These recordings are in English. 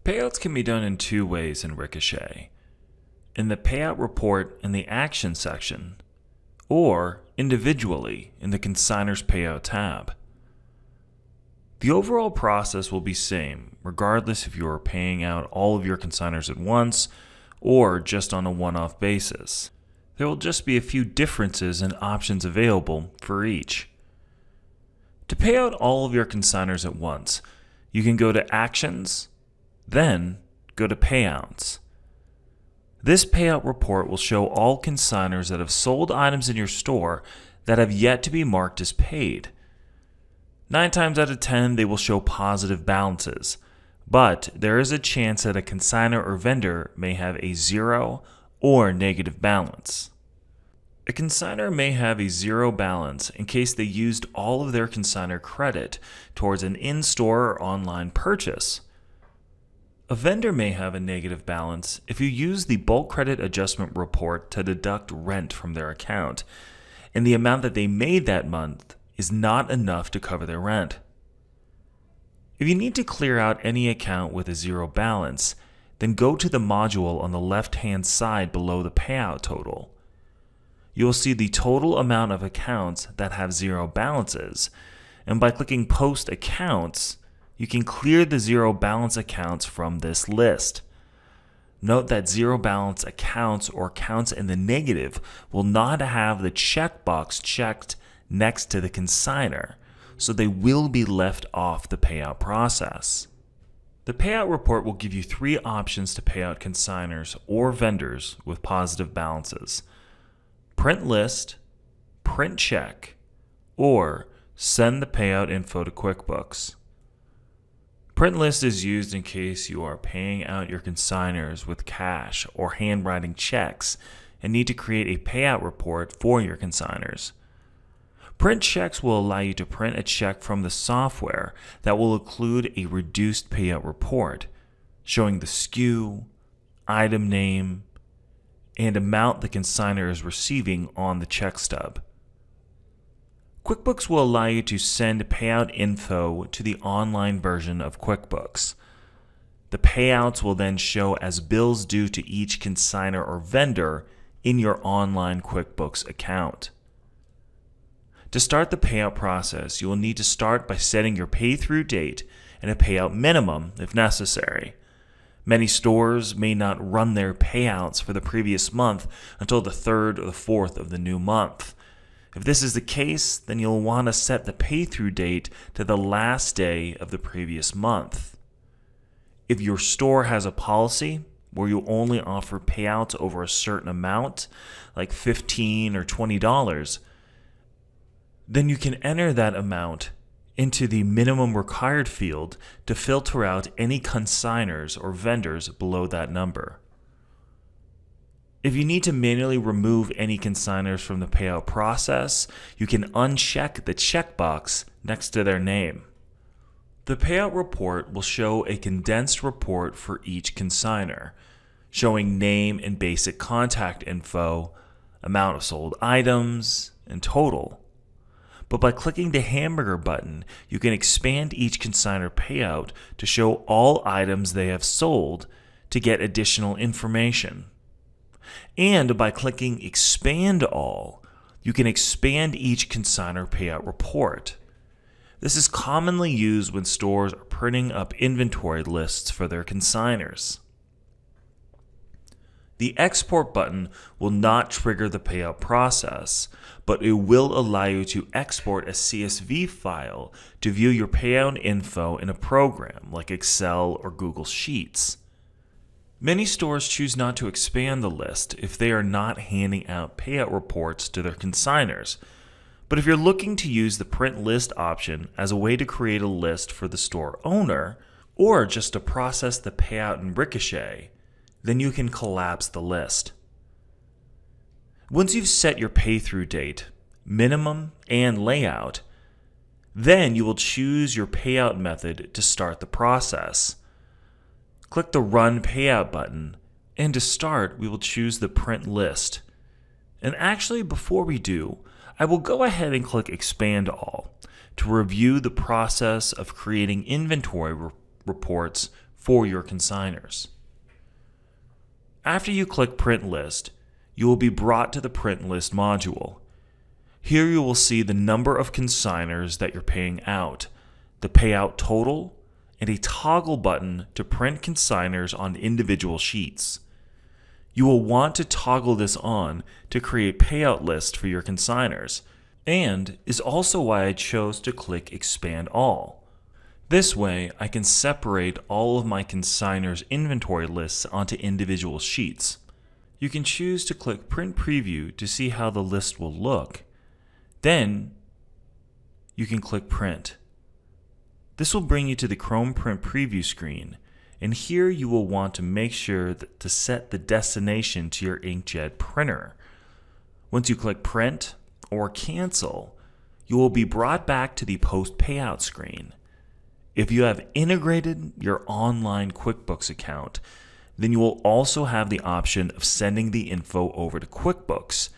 Payouts can be done in two ways in Ricochet: in the Payout Report in the Action section, or individually in the Consignor's Payout tab. The overall process will be same, regardless if you are paying out all of your consignors at once or just on a one-off basis. There will just be a few differences and options available for each. To pay out all of your consignors at once, you can go to Actions, then go to Payouts. This payout report will show all consignors that have sold items in your store that have yet to be marked as paid. 9 times out of 10, they will show positive balances, but there is a chance that a consignor or vendor may have a 0 or negative balance. A consignor may have a 0 balance in case they used all of their consignor credit towards an in-store or online purchase. A vendor may have a negative balance if you use the bulk credit adjustment report to deduct rent from their account, and the amount that they made that month is not enough to cover their rent. If you need to clear out any account with a 0 balance, then go to the module on the left-hand side below the payout total. You will see the total amount of accounts that have 0 balances, and by clicking Post Accounts, you can clear the 0 balance accounts from this list. Note that 0 balance accounts or accounts in the negative will not have the checkbox checked next to the consignor, so they will be left off the payout process. The payout report will give you 3 options to pay out consignors or vendors with positive balances: print list, print check, or send the payout info to Quickbooks. Print list is used in case you are paying out your consignors with cash or handwriting checks and need to create a payout report for your consignors. Print checks will allow you to print a check from the software that will include a reduced payout report, showing the SKU, item name, and amount the consignor is receiving on the check stub. Quickbooks will allow you to send payout info to the online version of Quickbooks. The payouts will then show as bills due to each consignor or vendor in your online Quickbooks account. To start the payout process, you will need to start by setting your pay-through date and a payout minimum if necessary. Many stores may not run their payouts for the previous month until the 3rd or the 4th of the new month. If this is the case, then you'll want to set the pay-through date to the last day of the previous month. If your store has a policy where you only offer payouts over a certain amount, like $15 or $20, then you can enter that amount into the minimum required field to filter out any consignors or vendors below that number. If you need to manually remove any consignors from the payout process, you can uncheck the checkbox next to their name. The payout report will show a condensed report for each consignor, showing name and basic contact info, amount of sold items, and total. But by clicking the hamburger button, you can expand each consignor payout to show all items they have sold to get additional information. And by clicking Expand All, you can expand each consignor payout report. This is commonly used when stores are printing up inventory lists for their consignors. The export button will not trigger the payout process, but it will allow you to export a CSV file to view your payout info in a program like Excel or Google Sheets. Many stores choose not to expand the list if they are not handing out payout reports to their consignors. But if you're looking to use the print list option as a way to create a list for the store owner, or just to process the payout in Ricochet, then you can collapse the list. Once you've set your pay-through date, minimum, and layout, then you will choose your payout method to start the process. Click the Run Payout button, and to start, we will choose the Print List. And actually, before we do, I will go ahead and click Expand All to review the process of creating inventory reports for your consignors. After you click Print List, you will be brought to the Print List module. Here you will see the number of consignors that you're paying out, the payout total, and a toggle button to print consignors on individual sheets. You will want to toggle this on to create payout lists for your consignors, and is also why I chose to click Expand All. This way, I can separate all of my consignors' inventory lists onto individual sheets. You can choose to click Print Preview to see how the list will look. Then, you can click Print. This will bring you to the Chrome Print Preview screen, and here you will want to make sure to set the destination to your inkjet printer. Once you click Print or Cancel, you will be brought back to the Post Payout screen. If you have integrated your online Quickbooks account, then you will also have the option of sending the info over to Quickbooks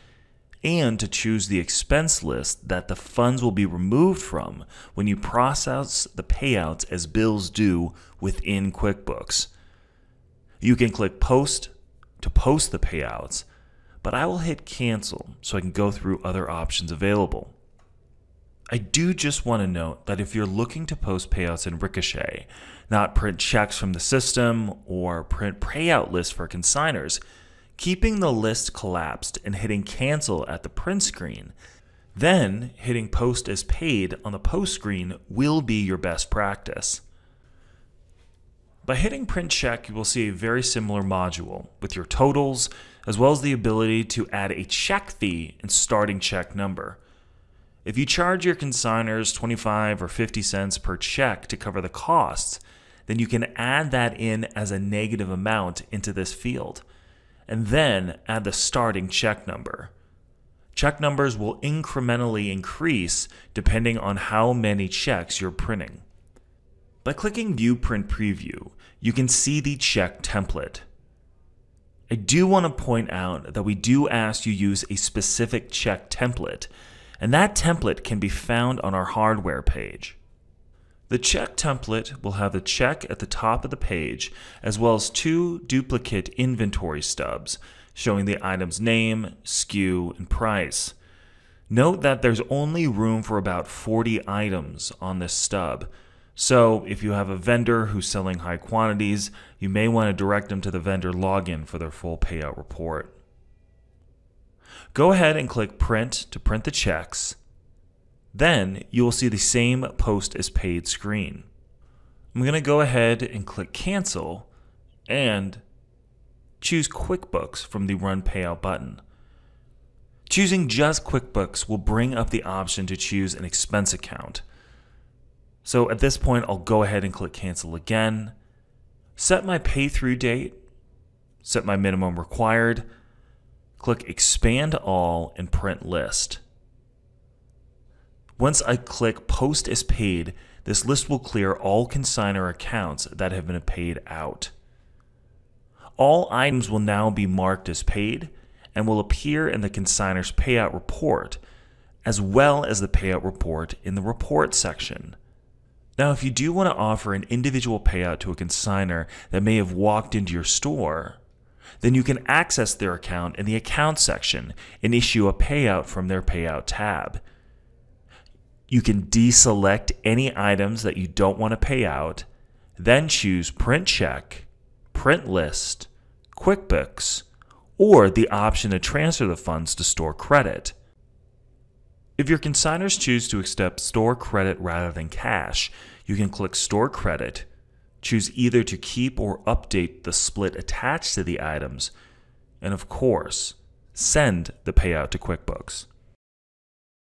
and to choose the expense list that the funds will be removed from when you process the payouts as bills due within Quickbooks. You can click Post to post the payouts, but I will hit Cancel so I can go through other options available. I do just want to note that if you're looking to post payouts in Ricochet, not print checks from the system or print payout lists for consignors, keeping the list collapsed and hitting Cancel at the print screen, then hitting Post as Paid on the post screen will be your best practice. By hitting Print Check, you will see a very similar module with your totals, as well as the ability to add a check fee and starting check number. If you charge your consignors 25 or 50 cents per check to cover the costs, then you can add that in as a negative amount into this field, and then add the starting check number. Check numbers will incrementally increase depending on how many checks you're printing. By clicking View Print Preview, you can see the check template. I do want to point out that we do ask you use a specific check template, and that template can be found on our hardware page. The check template will have the check at the top of the page, as well as 2 duplicate inventory stubs showing the item's name, SKU, and price. Note that there's only room for about 40 items on this stub, so if you have a vendor who's selling high quantities, you may want to direct them to the vendor login for their full payout report. Go ahead and click Print to print the checks. Then you will see the same Post as Paid screen. I'm going to go ahead and click Cancel and choose Quickbooks from the Run Payout button. Choosing just Quickbooks will bring up the option to choose an expense account. So at this point, I'll go ahead and click Cancel again, set my pay through date, set my minimum required, click Expand All and Print List. Once I click Post as Paid, this list will clear all consignor accounts that have been paid out. All items will now be marked as paid and will appear in the consignor's payout report, as well as the payout report in the report section. Now, if you do want to offer an individual payout to a consignor that may have walked into your store, then you can access their account in the account section and issue a payout from their payout tab. You can deselect any items that you don't want to pay out, then choose Print Check, Print List, Quickbooks, or the option to transfer the funds to store credit. If your consignors choose to accept store credit rather than cash, you can click Store Credit, choose either to keep or update the split attached to the items, and of course, send the payout to Quickbooks.